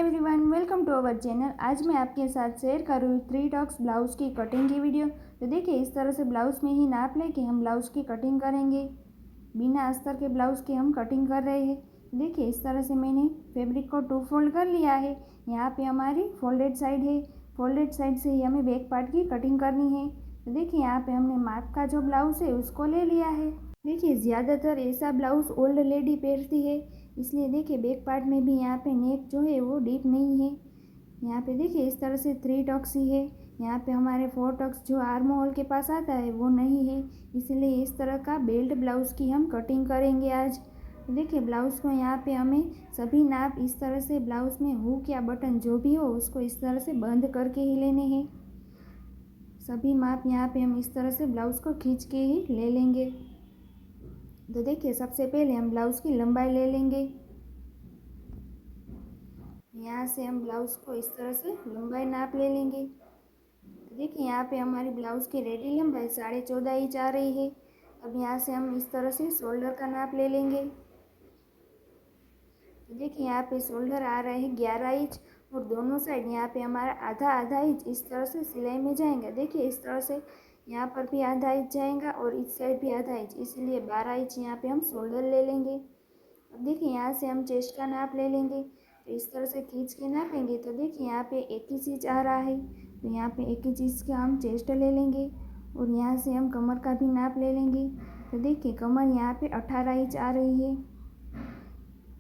Everyone, welcome to our channel. आज मैं आपके साथ शेयर कर रही हूँ 3 टक्स ब्लाउज़ की कटिंग की वीडियो। तो देखिए, इस तरह से ब्लाउज़ में ही नाप लेके हम ब्लाउज़ की कटिंग करेंगे। बिना अस्तर के ब्लाउज़ की हम कटिंग कर रहे हैं। देखिए, इस तरह से मैंने फैब्रिक को 2 फोल्ड कर लिया है। यहाँ पे हमारी फोल्डेड साइड है। फोल्डेड साइड से ही हमें बैक पार्ट की कटिंग करनी है। तो देखिए, यहाँ पे हमने माप का जो ब्लाउज़ है उसको ले लिया है। देखिए, ज़्यादातर ऐसा ब्लाउज़ ओल्ड लेडी पहनती है, इसलिए देखिए बैक पार्ट में भी यहाँ पे नेक जो है वो डीप नहीं है। यहाँ पे देखिए इस तरह से 3 टक्स ही है। यहाँ पे हमारे 4 टक्स जो आर्म होल के पास आता है वो नहीं है, इसलिए इस तरह का बेल्ट ब्लाउज़ की हम कटिंग करेंगे आज। देखिए, ब्लाउज़ को यहाँ पे हमें सभी नाप इस तरह से ब्लाउज़ में हुक या बटन जो भी हो उसको इस तरह से बंद करके ही लेने हैं। सभी माप यहाँ पे हम इस तरह से ब्लाउज़ को खींच के ही ले लेंगे। तो देखिए, सबसे पहले हम ब्लाउज़ की लंबाई ले लेंगे। यहाँ से हम ब्लाउज़ को इस तरह से लंबाई नाप ले लेंगे। तो देखिए, यहाँ पे हमारी ब्लाउज़ की रेडी लंबाई 14.5 इंच आ रही है। अब यहाँ से हम इस तरह से शोल्डर का नाप ले लेंगे। तो देखिए, यहाँ पे शोल्डर आ रहे हैं 11 इंच और दोनों साइड यहाँ पे हमारा आधा आधा इंच इस तरह से सिलाई में जाएगा। देखिए, इस तरह से यहाँ पर भी आधा इंच जाएगा और इस साइड भी आधा इंच, इसलिए 12 इंच यहाँ पे हम शोल्डर ले लेंगे। अब देखिए, यहाँ से हम चेस्ट का नाप ले लेंगे। तो इस तरह से खींच के नापेंगे तो देखिए यहाँ पे 21 इंच आ रहा है। तो यहाँ पे 21 इंच का हम चेस्ट ले लेंगे और यहाँ से हम कमर का भी नाप ले लेंगे। तो देखिए, कमर यहाँ पे 18 इंच आ रही है।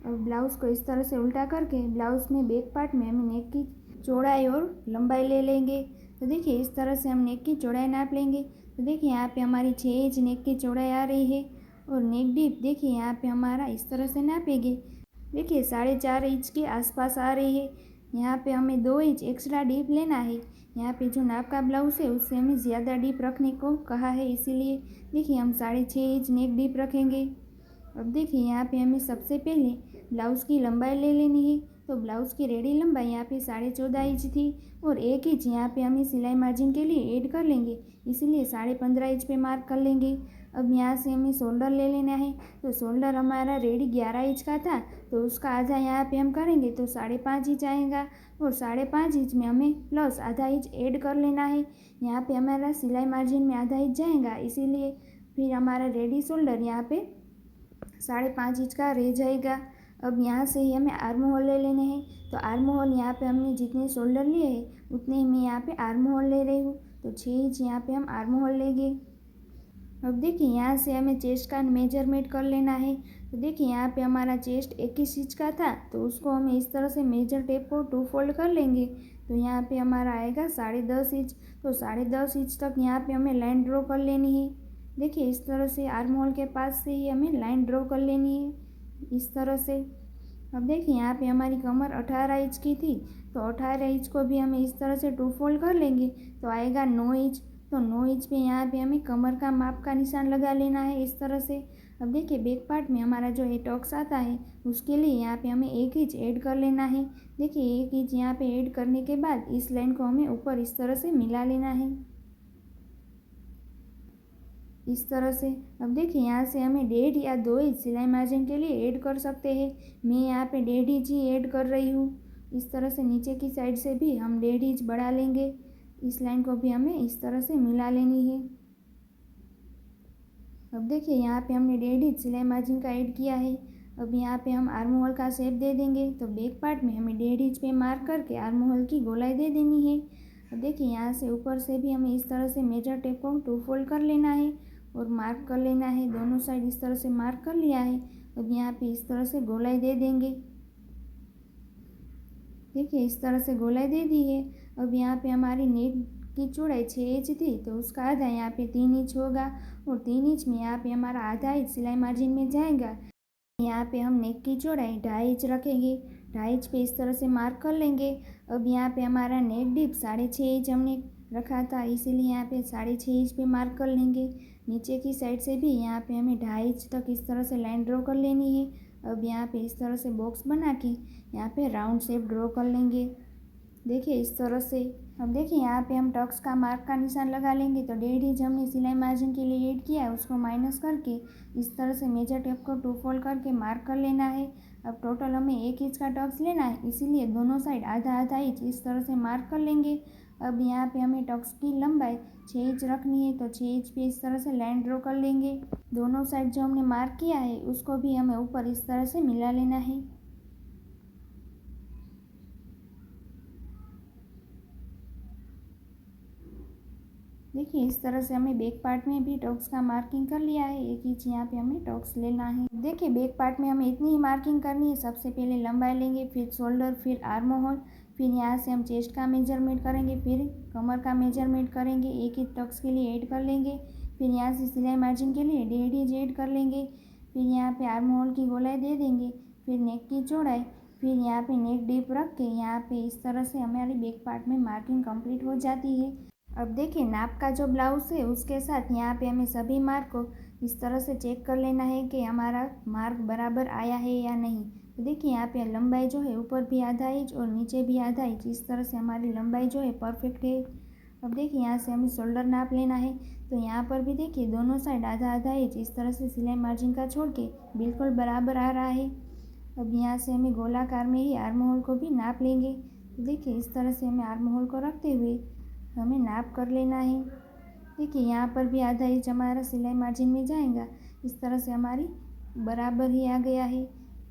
और ब्लाउज़ को इस तरह से उल्टा करके ब्लाउज़ में बैक पार्ट में हम नेक की चौड़ाई और लंबाई ले लेंगे। तो देखिए, इस तरह से हम नेक की चौड़ाई नाप लेंगे। तो देखिए, यहाँ पे हमारी 6 इंच नेक की चौड़ाई आ रही है और नेक डीप देखिए यहाँ पे हमारा इस तरह से नापेंगे। देखिए, 4.5 इंच के आसपास आ रही है। यहाँ पे हमें 2 इंच एक्स्ट्रा डीप लेना है। यहाँ पे जो नाप का ब्लाउज़ है उससे हमें ज़्यादा डीप रखने को कहा है, इसीलिए देखिए हम 6.5 इंच नेक डीप रखेंगे। अब देखिए, यहाँ पे हमें सबसे पहले ब्लाउज़ की लंबाई ले लेनी है। तो ब्लाउज़ की रेडी लंबाई यहाँ पे 14.5 इंच थी और 1 इंच यहाँ पे हमें सिलाई मार्जिन के लिए ऐड कर लेंगे, इसीलिए 15.5 इंच पे मार्क कर लेंगे। अब यहाँ से हमें शोल्डर ले लेना है। तो शोल्डर हमारा रेडी 11 इंच का था, तो उसका आधा यहाँ पे हम करेंगे तो 5.5 इंच आएगा और 5.5 इंच में हमें प्लस आधा इंच ऐड कर लेना है। यहाँ पे हमारा सिलाई मार्जिन में आधा इंच जाएगा, इसीलिए फिर हमारा रेडी शोल्डर यहाँ पे 5.5 इंच का रह जाएगा। अब यहाँ से ही हमें आर्म होल ले लेने हैं। तो आर्म होल यहाँ पे हमने जितने शोल्डर लिए हैं उतने ही मैं यहाँ पे आर्म होल ले रही हूँ। तो 6 इंच यहाँ पे हम आर्म होल लेंगे। अब देखिए, यहाँ से हमें चेस्ट का मेजरमेंट कर लेना है। तो देखिए, यहाँ पे हमारा चेस्ट 21 इंच का था, तो उसको हमें इस तरह से मेजर टेप को 2 फोल्ड कर लेंगे। तो यहाँ पे हमारा आएगा 10.5 इंच। तो 10.5 इंच तक यहाँ पे हमें लाइन ड्रॉ कर लेनी है। देखिए, इस तरह से आर्म होल के पास से ही हमें लाइन ड्रॉ कर लेनी है, इस तरह से। अब देखिए, यहाँ पे हमारी कमर 18 इंच की थी, तो 18 इंच को भी हमें इस तरह से 2 फोल्ड कर लेंगे तो आएगा 9 इंच। तो 9 इंच पे यहाँ पे हमें कमर का माप का निशान लगा लेना है, इस तरह से। अब देखिए, बैक पार्ट में हमारा जो ये टक्स आता है उसके लिए यहाँ पे हमें 1 इंच ऐड कर लेना है। देखिए, 1 इंच यहाँ पे ऐड करने के बाद इस लाइन को हमें ऊपर इस तरह से मिला लेना है, इस तरह से। अब देखिए, यहाँ से हमें 1.5 या 2 इंच सिलाई मार्जिन के लिए ऐड कर सकते हैं। मैं यहाँ पे 1.5 इंच ही ऐड कर रही हूँ। इस तरह से नीचे की साइड से भी हम 1.5 इंच बढ़ा लेंगे। इस लाइन को भी हमें इस तरह से मिला लेनी है। अब देखिए, यहाँ पे हमने 1.5 इंच सिलाई मार्जिन का ऐड किया है। अब यहाँ पे हम आर्म होल का शेप दे देंगे। तो बैक पार्ट में हमें 1.5 इंच पे मार्क करके आर्म होल की गोलाई दे देनी है। अब देखिए, यहाँ से ऊपर से भी हमें इस तरह से मेजर टेप को 2 फोल्ड कर लेना है और मार्क कर लेना है। दोनों साइड इस तरह से मार्क कर लिया है। अब यहाँ पे इस तरह से गोलाई दे देंगे। देखिए, इस तरह से गोलाई दे दी है। अब यहाँ पे हमारी नेक की चौड़ाई 6 इंच थी, तो उसका आधा यहाँ पे 3 इंच होगा और 3 इंच में यहाँ पे हमारा आधा इंच सिलाई मार्जिन में जाएगा। यहाँ पे हम नेक की चौड़ाई 2.5 इंच रखेंगे। 2.5 इंच पे इस तरह से मार्क कर लेंगे। अब यहाँ पे हमारा नेक डीप 6.5 इंच हमने रखा था, इसीलिए यहाँ पे 6.5 इंच पे मार्क कर लेंगे। नीचे की साइड से भी यहाँ पे हमें 2.5 इंच तक इस तरह से लाइन ड्रॉ कर लेनी है। अब यहाँ पे इस तरह से बॉक्स बना के यहाँ पे राउंड शेप ड्रॉ कर लेंगे। देखिए, इस तरह से। अब देखिए, यहाँ पे हम टक्स का मार्क का निशान लगा लेंगे। तो 1.5 इंच हमने सिलाई मार्जिन के लिए ऐड किया है, उसको माइनस करके इस तरह से मेजर टेप को 2 फोल्ड करके मार्क कर लेना है। अब टोटल हमें 1 इंच का टक्स लेना है, इसीलिए दोनों साइड आधा आधा इंच इस तरह से मार्क कर लेंगे। अब यहाँ पे हमें टक्स की लंबाई 6 इंच रखनी है, तो 6 इंच पे इस तरह से लाइन ड्रॉ कर लेंगे। दोनों साइड जो हमने मार्क किया है उसको भी हमें ऊपर इस तरह से मिला लेना है। देखिए इस तरह से हमें बैक पार्ट में भी टॉक्स का मार्किंग कर लिया है। 1 इंच यहाँ पे हमें टॉक्स लेना है। देखिए बैक पार्ट में हमें इतनी ही मार्किंग करनी है। सबसे पहले लंबाई लेंगे, फिर शोल्डर, फिर आर्म होल, फिर यहाँ से हम चेस्ट का मेजरमेंट करेंगे, फिर कमर का मेजरमेंट करेंगे, 1 इंच टॉक्स के लिए ऐड कर लेंगे, फिर यहाँ से सिलाई मार्जिन के लिए 1.5 इंच ऐड कर लेंगे, फिर यहाँ पे आर्म होल की गोलाई दे देंगे, फिर नेक की चौड़ाई, फिर यहाँ पे नेक डीप रख के यहाँ पे इस तरह से हमारी बैक पार्ट में मार्किंग कंप्लीट हो जाती है। अब देखिए नाप का जो ब्लाउज़ है उसके साथ यहाँ पे हमें सभी मार्क को इस तरह से चेक कर लेना है कि हमारा मार्क बराबर आया है या नहीं। तो देखिए यहाँ पे लंबाई जो है ऊपर भी आधा इंच और नीचे भी आधा इंच, इस तरह से हमारी लंबाई जो है परफेक्ट है। अब देखिए यहाँ से हमें शोल्डर नाप लेना है, तो यहाँ पर भी देखिए दोनों साइड आधा आधा इंच इस तरह से सिलाई मार्जिन का छोड़ के बिल्कुल बराबर आ रहा है। अब यहाँ से हमें गोलाकार में ही आर्म होल को भी नाप लेंगे। तो देखिए इस तरह से हमें आर्म होल को रखते हुए हमें नाप कर लेना है। देखिए यहाँ पर भी आधा इंच हमारा सिलाई मार्जिन में जाएगा, इस तरह से हमारी बराबर ही आ गया है।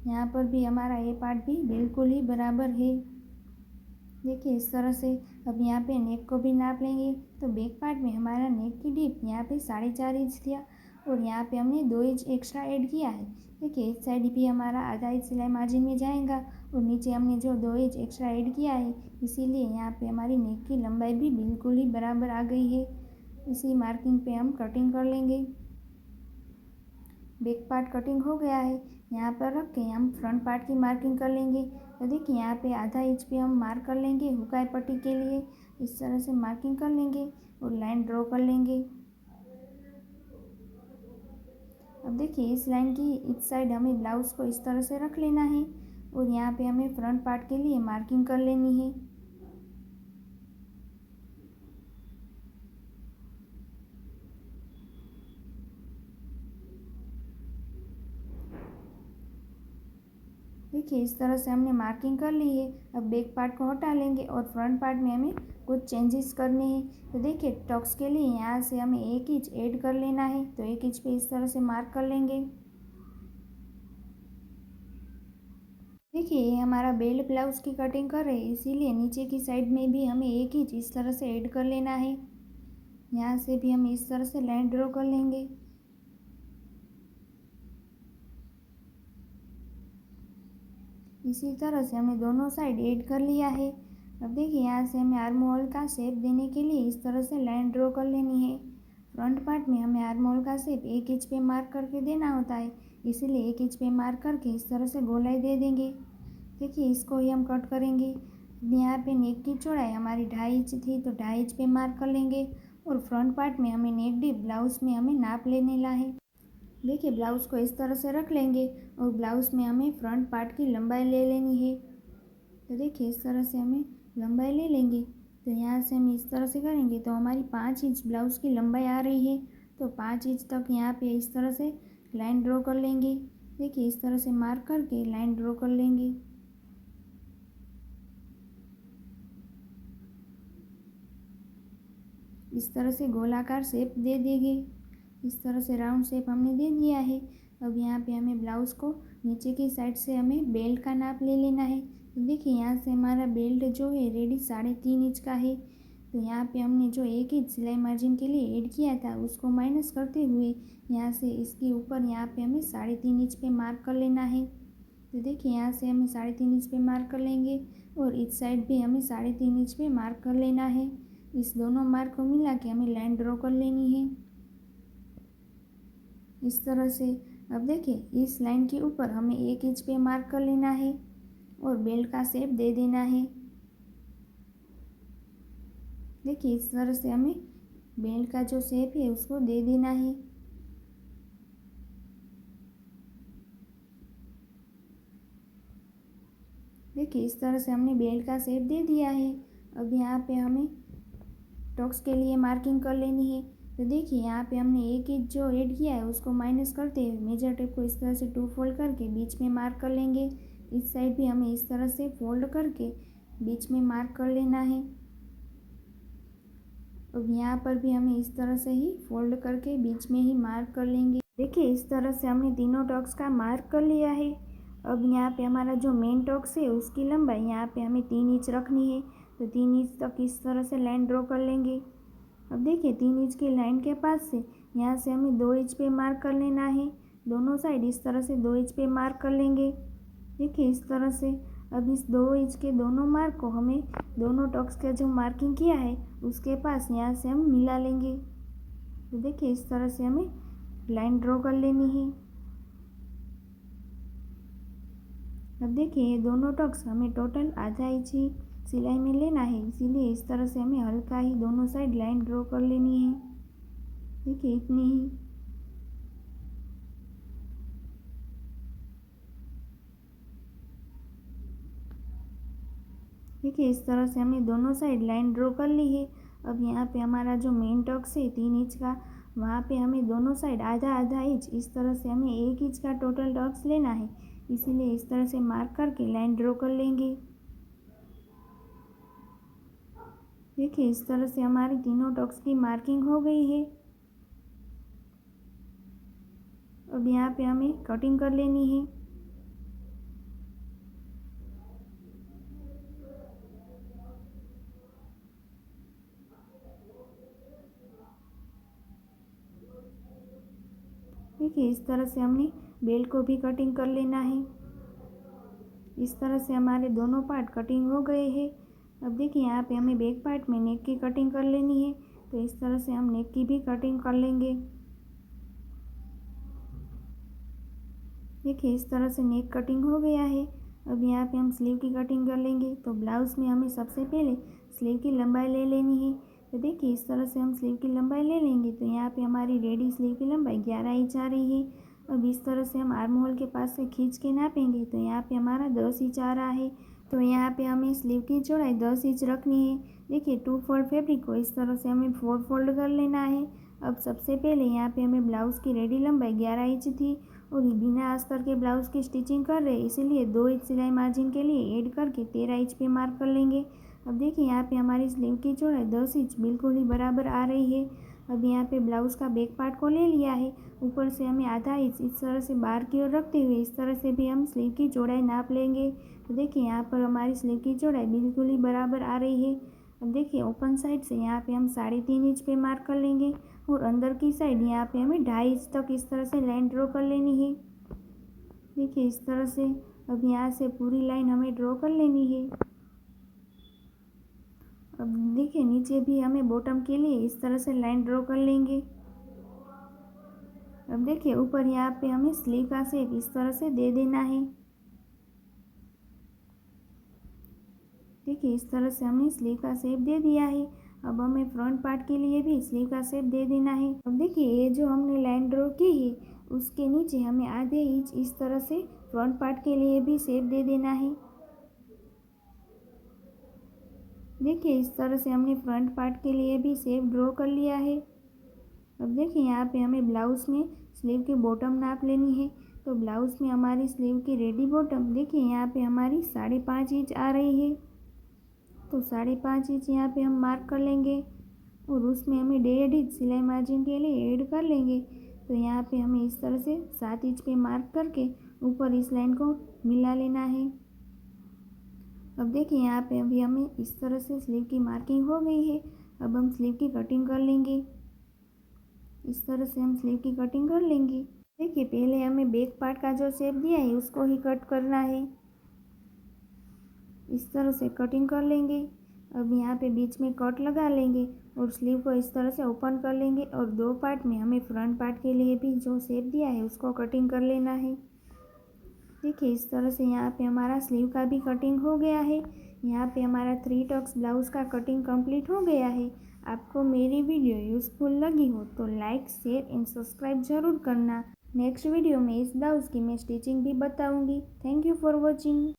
यहाँ पर भी हमारा ये पार्ट भी बिल्कुल ही बराबर है। देखिए इस तरह से अब यहाँ पे नेक को भी नाप लेंगे। तो बैक पार्ट में हमारा नेक की डीप यहाँ पे 4.5 इंच दिया और यहाँ पे हमने 2 इंच एक्स्ट्रा ऐड किया है। देखिए इस साइड भी हमारा आधा इंच सिलाई मार्जिन में जाएगा और नीचे हमने जो 2 इंच एक्स्ट्रा ऐड किया है, इसीलिए यहाँ पे हमारी नेक की लंबाई भी बिल्कुल ही बराबर आ गई है। इसी मार्किंग पे हम कटिंग कर लेंगे। बैक पार्ट कटिंग हो गया है, यहाँ पर रख के हम फ्रंट पार्ट की मार्किंग कर लेंगे। तो देखिए यहाँ पे आधा इंच पे हम मार्क कर लेंगे हुकाई पट्टी के लिए, इस तरह से मार्किंग कर लेंगे और लाइन ड्रॉ कर लेंगे। अब देखिए इस लाइन की इस साइड हमें ब्लाउज़ को इस तरह से रख लेना है और यहाँ पे हमें फ्रंट पार्ट के लिए मार्किंग कर लेनी है। देखिए इस तरह से हमने मार्किंग कर ली है। अब बैक पार्ट को हटा लेंगे और फ्रंट पार्ट में हमें कुछ चेंजेस करने हैं। तो देखिए टक्स के लिए यहाँ से हमें 1 इंच ऐड कर लेना है, तो 1 इंच पे इस तरह से मार्क कर लेंगे। देखिए ये हमारा बेल्ट ब्लाउज़ की कटिंग कर रहे हैं, इसीलिए नीचे की साइड में भी हमें 1 इंच इस तरह से ऐड कर लेना है। यहाँ से भी हम इस तरह से लाइन ड्रॉ कर लेंगे। इसी तरह से हमने दोनों साइड ऐड कर लिया है। अब देखिए यहाँ से हमें आर्म होल का शेप देने के लिए इस तरह से लाइन ड्रॉ कर लेनी है। फ्रंट पार्ट में हमें आर्म होल का शेप 1 इंच पे मार्क करके देना होता है, इसीलिए 1 इंच पे मार्क करके इस तरह से गोलाई दे देंगे। देखिए इसको ही हम कट करेंगे। यहाँ पे नेक की चौड़ाई हमारी 2.5 इंच थी, तो 2.5 इंच पे मार्क कर लेंगे और फ्रंट पार्ट में हमें नेक डीप ब्लाउज़ में हमें नाप लेने ला है। देखिए ब्लाउज़ को इस तरह से रख लेंगे और ब्लाउज़ में हमें फ्रंट पार्ट की लंबाई ले लेनी है। तो देखिए इस तरह से हमें लंबाई ले लेंगे। तो यहाँ से हम इस तरह से करेंगे तो हमारी 5 इंच ब्लाउज़ की लंबाई आ रही है। तो 5 इंच तक यहाँ पे इस तरह से लाइन ड्रॉ कर लेंगे। देखिए इस तरह से मार्क करके लाइन ड्रॉ कर लेंगे। इस तरह से गोलाकार शेप दे देंगे। इस तरह से राउंड शेप हमने दे दिया है। अब यहाँ पे हमें ब्लाउज़ को नीचे की साइड से हमें बेल्ट का नाप ले लेना है। तो देखिए यहाँ से हमारा बेल्ट जो है रेडी 3.5 इंच का है। तो यहाँ पे हमने जो 1 इंच सिलाई मार्जिन के लिए ऐड किया था उसको माइनस करते हुए यहाँ से इसके ऊपर यहाँ पे हमें 3.5 इंच पे मार्क कर लेना है। तो देखिए यहाँ से हमें 3.5 इंच पे मार्क कर लेंगे और इस साइड भी हमें 3.5 इंच पे मार्क कर लेना है। इस दोनों मार्क को मिला के हमें लाइन ड्रॉ कर लेनी है इस तरह से। अब देखिए इस लाइन के ऊपर हमें 1 इंच पे मार्क कर लेना है और बेल्ट का शेप दे देना है। देखिए इस तरह से हमें बेल्ट का जो शेप है उसको दे देना है। देखिए इस तरह से हमने बेल्ट का शेप दे दिया है। अब यहाँ पे हमें टक्स के लिए मार्किंग कर लेनी है। तो देखिए यहाँ पे हमने एक इंच जो ऐड किया है उसको माइनस करते हुए मेजर टेप को इस तरह से 2 फोल्ड करके बीच में मार्क कर लेंगे। इस साइड भी हमें इस तरह से फोल्ड करके बीच में मार्क कर लेना है। अब यहाँ पर भी हमें इस तरह से ही फोल्ड करके बीच में ही मार्क कर लेंगे। देखिए इस तरह से हमने तीनों टॉक्स का मार्क कर लिया है। अब यहाँ पे हमारा जो मेन टॉक्स है उसकी लंबाई यहाँ पे हमें 3 इंच रखनी है, तो 3 इंच तक इस तरह से लाइन ड्रॉ कर लेंगे। अब देखिए 3 इंच की लाइन के पास से यहाँ से हमें 2 इंच पे मार्क कर लेना है। दोनों साइड इस तरह से 2 इंच पे मार्क कर लेंगे। देखिए इस तरह से अब इस 2 इंच के दोनों मार्क को हमें दोनों टॉक्स का जो मार्किंग किया है उसके पास यहाँ से हम मिला लेंगे। तो देखिए इस तरह से हमें लाइन ड्रॉ कर लेनी है। अब देखिए ये दोनों टॉक्स हमें टोटल आधा इंच ही सिलाई में लेना है, इसीलिए इस तरह से हमें हल्का ही दोनों साइड लाइन ड्रॉ कर लेनी है। देखिए इतनी ही। देखिए इस तरह से हमने दोनों साइड लाइन ड्रॉ कर ली है। अब यहाँ पे हमारा जो मेन टॉक्स है 3 इंच का, वहाँ पे हमें दोनों साइड आधा आधा इंच इस तरह से हमें 1 इंच का टोटल टॉक्स लेना है, इसीलिए इस तरह से मार्क करके लाइन ड्रॉ कर लेंगे। देखिए इस तरह से हमारी तीनों टॉक्स की मार्किंग हो गई है। अब यहाँ पे हमें कटिंग कर लेनी है। देखिए इस तरह से हमने बेल्ट को भी कटिंग कर लेना है। इस तरह से हमारे दोनों पार्ट कटिंग हो गए हैं। अब देखिए यहाँ पे हमें बैक पार्ट में नेक की कटिंग कर लेनी है, तो इस तरह से हम नेक की भी कटिंग कर लेंगे। देखिए इस तरह से नेक कटिंग हो गया है। अब यहाँ पे हम स्लीव की कटिंग कर लेंगे। तो ब्लाउज़ में हमें सबसे पहले स्लीव की लंबाई ले लेनी है। तो देखिए इस तरह से हम स्लीव की लंबाई ले लेंगे, तो यहाँ पे हमारी रेडी स्लीव की लंबाई 11 इंच आ रही है। अब इस तरह से हम आर्म होल के पास से खींच के नापेंगे, तो यहाँ पे हमारा 10 इंच आ रहा है। तो यहाँ पे हमें स्लीव की चौड़ाई 10 इंच रखनी है। देखिए 2 फोल्ड फैब्रिक को इस तरह से हमें 4 फोल्ड कर लेना है। अब सबसे पहले यहाँ पे हमें ब्लाउज़ की रेडी लंबाई 11 इंच थी और बिना अस्तर के ब्लाउज़ की स्टिचिंग कर रहे हैं, इसीलिए 2 इंच सिलाई मार्जिन के लिए ऐड करके 13 इंच पे मार्क कर लेंगे। अब देखिए यहाँ पे हमारी स्लीव की चौड़ाई 10 इंच बिल्कुल ही बराबर आ रही है। अब यहाँ पे ब्लाउज़ का बैक पार्ट को ले लिया है, ऊपर से हमें आधा इंच इस तरह से बाहर की ओर रखते हुए इस तरह से भी हम स्लीव की चौड़ाई नाप लेंगे। तो देखिए यहाँ पर हमारी स्लीव की चौड़ाई बिल्कुल ही बराबर आ रही है। अब देखिए ओपन साइड से यहाँ पे हम 3.5 इंच पे मार्क कर लेंगे और अंदर की साइड यहाँ पे हमें 2.5 इंच तक इस तरह से लाइन ड्रॉ कर लेनी है। देखिए इस तरह से अब यहाँ से पूरी लाइन हमें ड्रॉ कर लेनी है। अब देखिए नीचे भी हमें बॉटम के लिए इस तरह से लाइन ड्रॉ कर लेंगे। अब देखिए ऊपर यहाँ पे हमें स्लीव का शेप इस तरह से दे देना है। देखिए इस तरह से हमने स्लीव का शेप दे दिया है। अब हमें फ्रंट पार्ट के लिए भी स्लीव का शेप दे देना है। अब देखिए ये जो हमने लाइन ड्रॉ की है उसके नीचे हमें आधे इंच इस तरह से फ्रंट पार्ट के लिए भी शेप दे देना है। देखिए इस तरह से हमने फ्रंट पार्ट के लिए भी शेप ड्रॉ कर लिया है। अब देखिए यहाँ पे हमें ब्लाउज़ में स्लीव की बॉटम नाप लेनी है। तो ब्लाउज़ में हमारी स्लीव की रेडी बॉटम देखिए यहाँ पे हमारी 5.5 इंच आ रही है। तो 5.5 इंच यहाँ पे हम मार्क कर लेंगे और उसमें हमें 1.5 इंच सिलाई मार्जिन के लिए ऐड कर लेंगे। तो यहाँ पे हमें इस तरह से 7 इंच पे मार्क करके ऊपर इस लाइन को मिला लेना है। अब देखिए यहाँ पे अभी हमें इस तरह से स्लीव की मार्किंग हो गई है। अब हम स्लीव की कटिंग कर लेंगे। इस तरह से हम स्लीव की कटिंग कर लेंगे। देखिए पहले हमें बैक पार्ट का जो शेप दिया है उसको ही कट करना है। इस तरह से कटिंग कर लेंगे। अब यहाँ पे बीच में कट लगा लेंगे और स्लीव को इस तरह से ओपन कर लेंगे और 2 पार्ट में हमें फ्रंट पार्ट के लिए भी जो शेप दिया है उसको कटिंग कर लेना है। देखिए इस तरह से यहाँ पे हमारा स्लीव का भी कटिंग हो गया है। यहाँ पे हमारा 3 टक्स ब्लाउज़ का कटिंग कंप्लीट हो गया है। आपको मेरी वीडियो यूज़फुल लगी हो तो लाइक शेयर एंड सब्सक्राइब ज़रूर करना। नेक्स्ट वीडियो में इस ब्लाउज़ की मैं स्टिचिंग भी बताऊँगी। Thank you for watching.